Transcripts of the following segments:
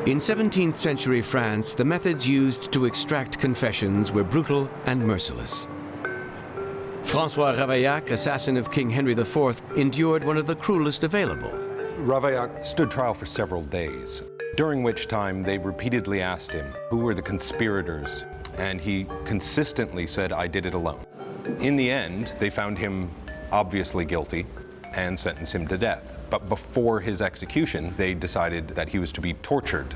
In 17th century France, the methods used to extract confessions were brutal and merciless. François Ravaillac, assassin of King Henry IV, endured one of the cruelest available. Ravaillac stood trial for several days, during which time they repeatedly asked him who were the conspirators, and he consistently said, "I did it alone." In the end, they found him obviously guilty and sentenced him to death. But before his execution, they decided that he was to be tortured.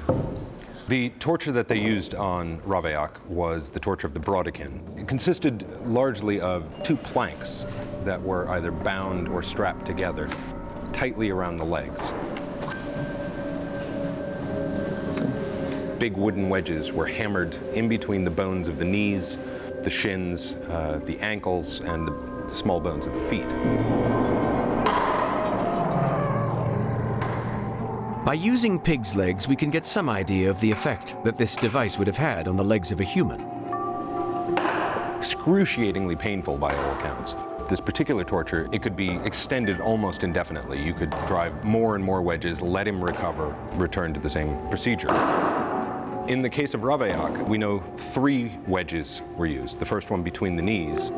The torture that they used on Ravaillac was the torture of the brodequin. It consisted largely of two planks that were either bound or strapped together tightly around the legs. Big wooden wedges were hammered in between the bones of the knees, the shins, the ankles, and the small bones of the feet. By using pig's legs, we can get some idea of the effect that this device would have had on the legs of a human. Excruciatingly painful by all accounts. This particular torture, it could be extended almost indefinitely. You could drive more and more wedges, let him recover, return to the same procedure. In the case of Ravaillac, we know 3 wedges were used. The first one between the knees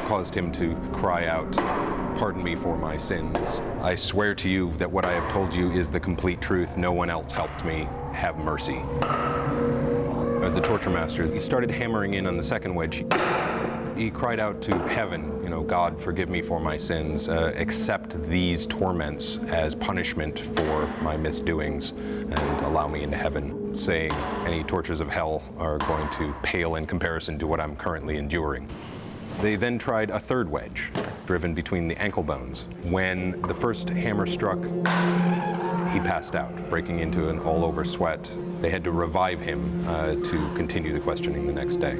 caused him to cry out, "Pardon me for my sins. I swear to you that what I have told you is the complete truth. No one else helped me. Have mercy." The torture master, he started hammering in on the second wedge. He cried out to heaven, "God, forgive me for my sins. Accept these torments as punishment for my misdoings and allow me into heaven," saying any tortures of hell are going to pale in comparison to what I'm currently enduring. They then tried a third wedge, driven between the ankle bones. When the first hammer struck, he passed out, breaking into an all-over sweat. They had to revive him to continue the questioning the next day.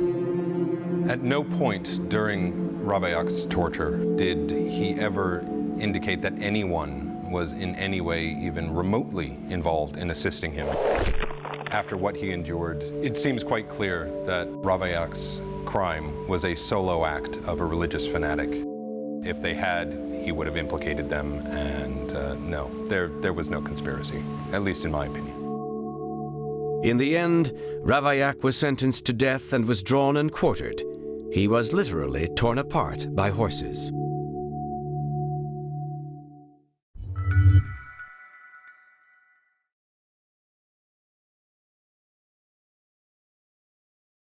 At no point during Ravaillac's torture did he ever indicate that anyone was in any way even remotely involved in assisting him. After what he endured, it seems quite clear that Ravaillac's crime was a solo act of a religious fanatic. If they had, he would have implicated them, and no, there was no conspiracy, at least in my opinion. In the end, Ravaillac was sentenced to death and was drawn and quartered. He was literally torn apart by horses.